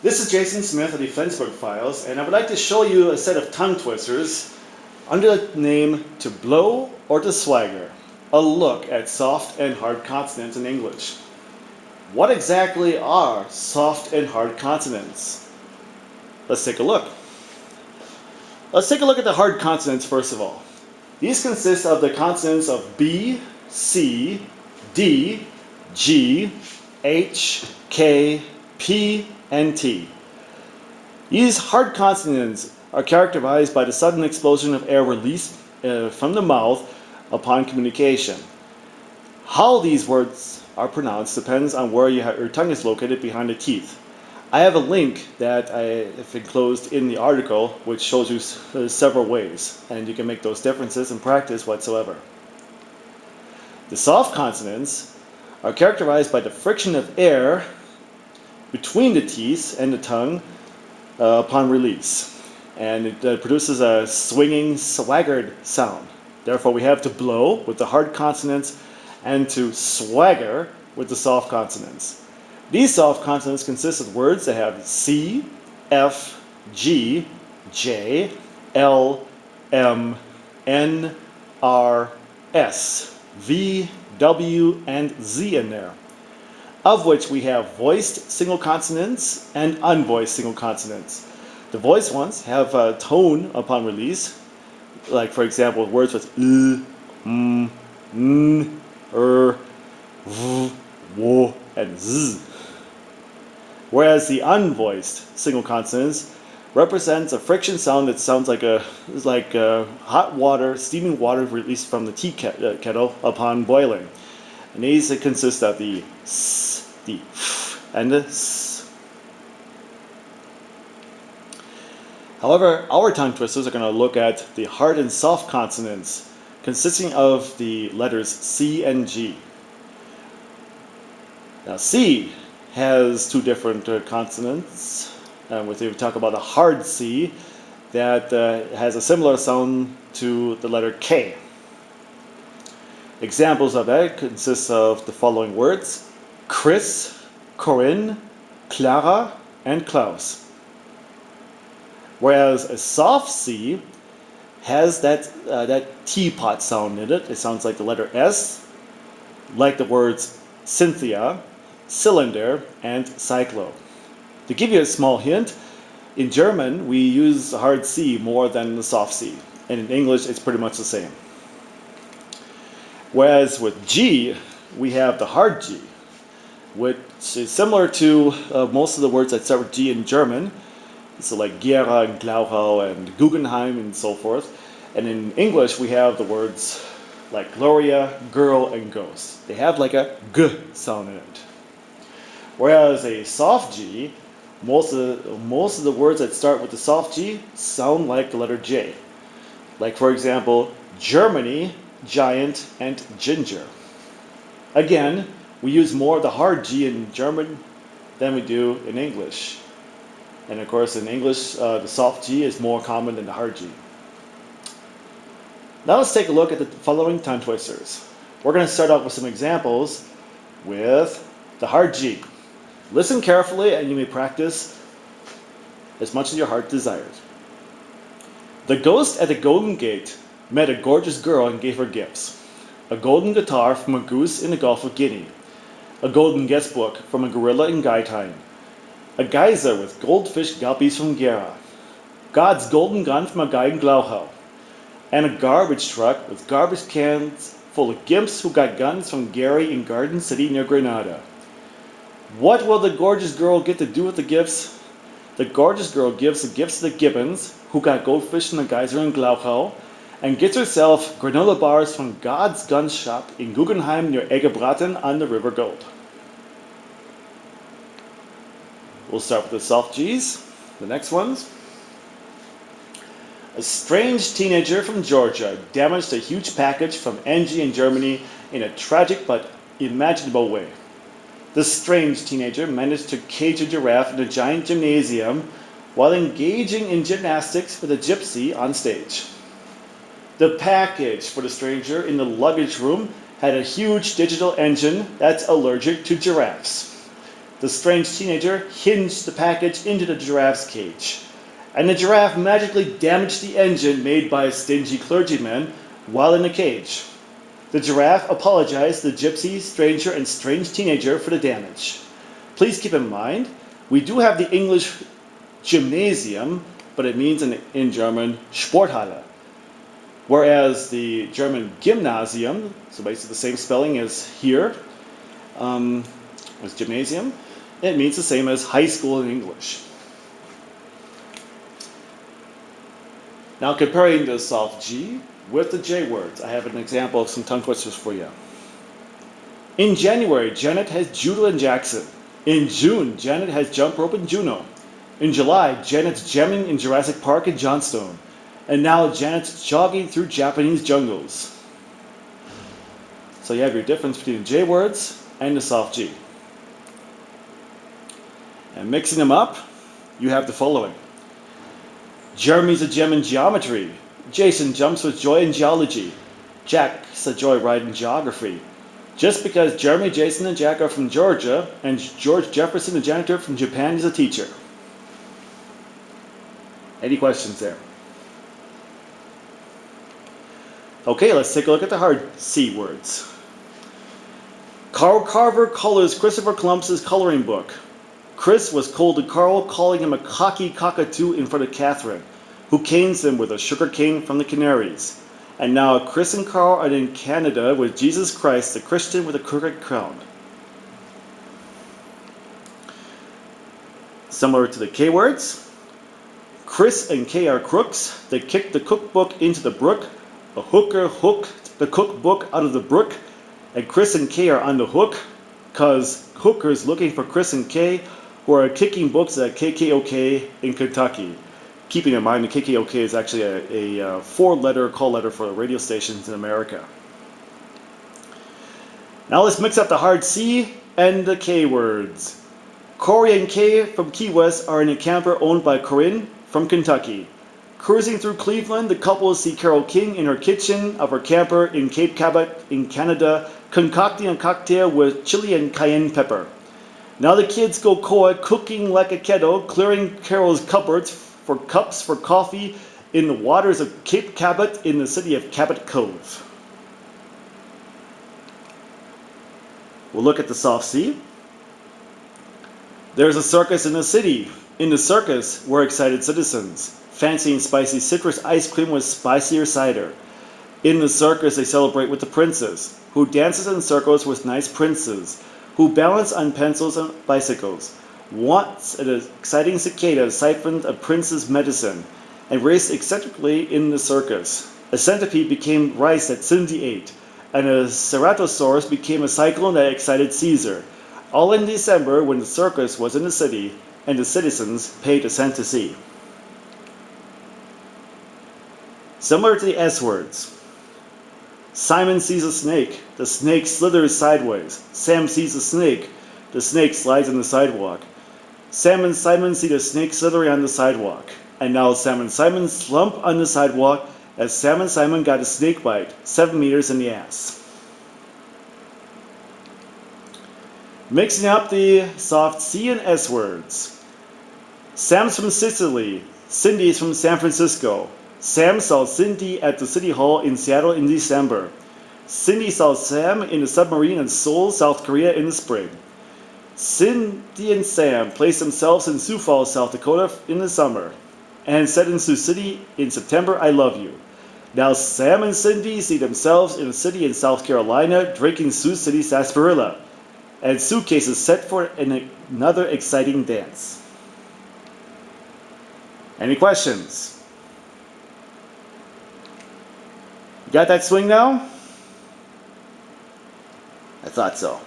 This is Jason Smith of the Flensburg Files, and I would like to show you a set of tongue twisters under the name to blow or to swagger, a look at soft and hard consonants in English. What exactly are soft and hard consonants? Let's take a look. Let's take a look at the hard consonants first of all. These consist of the consonants of B, C, D, G, H, K, P, and T. These hard consonants are characterized by the sudden explosion of air released from the mouth upon communication. How these words are pronounced depends on where your tongue is located behind the teeth. I have a link that I have enclosed in the article which shows you several ways, and you can make those differences in practice whatsoever. The soft consonants are characterized by the friction of air between the teeth and the tongue upon release, and it produces a swinging, swaggered sound. Therefore, we have to blow with the hard consonants and to swagger with the soft consonants. These soft consonants consist of words that have C, F, G, J, L, M, N, R, S, V, W, and Z in there, of which we have voiced single consonants and unvoiced single consonants. The voiced ones have a tone upon release, like for example words with n, v, wo, and z. Whereas the unvoiced single consonants represents a friction sound that sounds like hot water, steaming water released from the tea kettle upon boiling. And these consist of the s, the f, and the s. However, our tongue twisters are going to look at the hard and soft consonants, consisting of the letters C and G. Now, C has two different consonants. If we talk about a hard C, that has a similar sound to the letter K. Examples of that consist of the following words: Chris, Corinne, Clara, and Klaus. Whereas a soft C has that teapot sound in it. It sounds like the letter S, like the words Cynthia, cylinder, and cyclo. To give you a small hint, in German we use the hard C more than the soft C, and in English it's pretty much the same. Whereas with G, we have the hard G, which is similar to most of the words that start with G in German, so like Gera and Glauchau and Guggenheim and so forth. And in English, we have the words like Gloria, girl, and ghost. They have like a G sound in it. Whereas a soft G, most of the words that start with the soft G sound like the letter J. Like for example, Germany, giant, and ginger. Again, we use more of the hard G in German than we do in English. And of course, in English, the soft G is more common than the hard G. Now let's take a look at the following tongue twisters. We're going to start off with some examples with the hard G. Listen carefully and you may practice as much as your heart desires. The ghost at the Golden Gate met a gorgeous girl and gave her gifts: a golden guitar from a goose in the Gulf of Guinea, a golden guest book from a gorilla in Gaitine, a geyser with goldfish guppies from Gera, God's golden gun from a guy in Glauchau, and a garbage truck with garbage cans full of gimps who got guns from Gary in Garden City near Grenada. What will the gorgeous girl get to do with the gifts? The gorgeous girl gives the gifts to the Gibbons, who got goldfish in the geyser in Glauchau, and gets herself granola bars from God's gun shop in Guggenheim near Egebraten on the River Gold. We'll start with the soft G's, the next ones. A strange teenager from Georgia damaged a huge package from Angie in Germany in a tragic but imaginable way. The strange teenager managed to cage a giraffe in a giant gymnasium while engaging in gymnastics with a gypsy on stage. The package for the stranger in the luggage room had a huge digital engine that's allergic to giraffes. The strange teenager hinged the package into the giraffe's cage, and the giraffe magically damaged the engine made by a stingy clergyman while in the cage. The giraffe apologized to the gypsy, stranger, and strange teenager for the damage. Please keep in mind, we do have the English gymnasium, but it means in German Sporthalle. Whereas the German Gymnasium, so basically the same spelling as here, as gymnasium, it means the same as high school in English. Now comparing the soft G with the J words, I have an example of some tongue twisters for you. In January, Janet has judo in Jackson. In June, Janet has jump rope in Juneau. In July, Janet's jamming in Jurassic Park in Johnstone. And now Janet's jogging through Japanese jungles. So you have your difference between the J words and the soft G. And mixing them up, you have the following. Jeremy's a gem in geometry. Jason jumps with joy in geology. Jack's a joyride in geography. Just because Jeremy, Jason, and Jack are from Georgia, and George Jefferson, the janitor from Japan, is a teacher. Any questions there? Okay, let's take a look at the hard C words. Carl Carver colors Christopher Columbus's coloring book. Chris was cold to Carl, calling him a cocky cockatoo in front of Catherine, who canes him with a sugar cane from the Canaries. And now Chris and Carl are in Canada with Jesus Christ, the Christian with a crooked crown. Similar to the K words. Chris and Kay are crooks. They kicked the cookbook into the brook. A hooker hooked the cookbook out of the brook. And Chris and Kay are on the hook, cause hookers looking for Chris and Kay, who are kicking books at KKOK in Kentucky. Keeping in mind the KKOK is actually a four-letter call letter for the radio stations in America. Now let's mix up the hard C and the K words. Corey and Kay from Key West are in a camper owned by Corinne from Kentucky. Cruising through Cleveland, the couple see Carol King in her kitchen of her camper in Cape Cabot in Canada, concocting a cocktail with chili and cayenne pepper. Now the kids go co-ed, cooking like a kettle, clearing Carol's cupboards for cups for coffee in the waters of Cape Cabot in the city of Cabot Cove. We'll look at the soft C. There's a circus in the city. In the circus, we're excited citizens, fancy and spicy citrus ice cream with spicier cider. In the circus, they celebrate with the princess, who dances in circles with nice princes, who balance on pencils and bicycles. Once an exciting cicada siphoned a prince's medicine and raced eccentrically in the circus. A centipede became rice that Cindy ate, and a ceratosaurus became a cyclone that excited Caesar. All in December when the circus was in the city and the citizens paid a cent to see. Similar to the S words. Simon sees a snake. The snake slithers sideways. Sam sees a snake. The snake slides on the sidewalk. Sam and Simon see the snake slithering on the sidewalk. And now Sam and Simon slump on the sidewalk as Sam and Simon got a snake bite, 7 meters in the ass. Mixing up the soft C and S words. Sam's from Sicily. Cindy's from San Francisco. Sam saw Cindy at the City Hall in Seattle in December. Cindy saw Sam in a submarine in Seoul, South Korea in the spring. Cindy and Sam placed themselves in Sioux Falls, South Dakota in the summer, and said in Sioux City in September, I love you. Now Sam and Cindy see themselves in a city in South Carolina drinking Sioux City sarsaparilla, and suitcases set for another exciting dance. Any questions? You got that swing now? I thought so.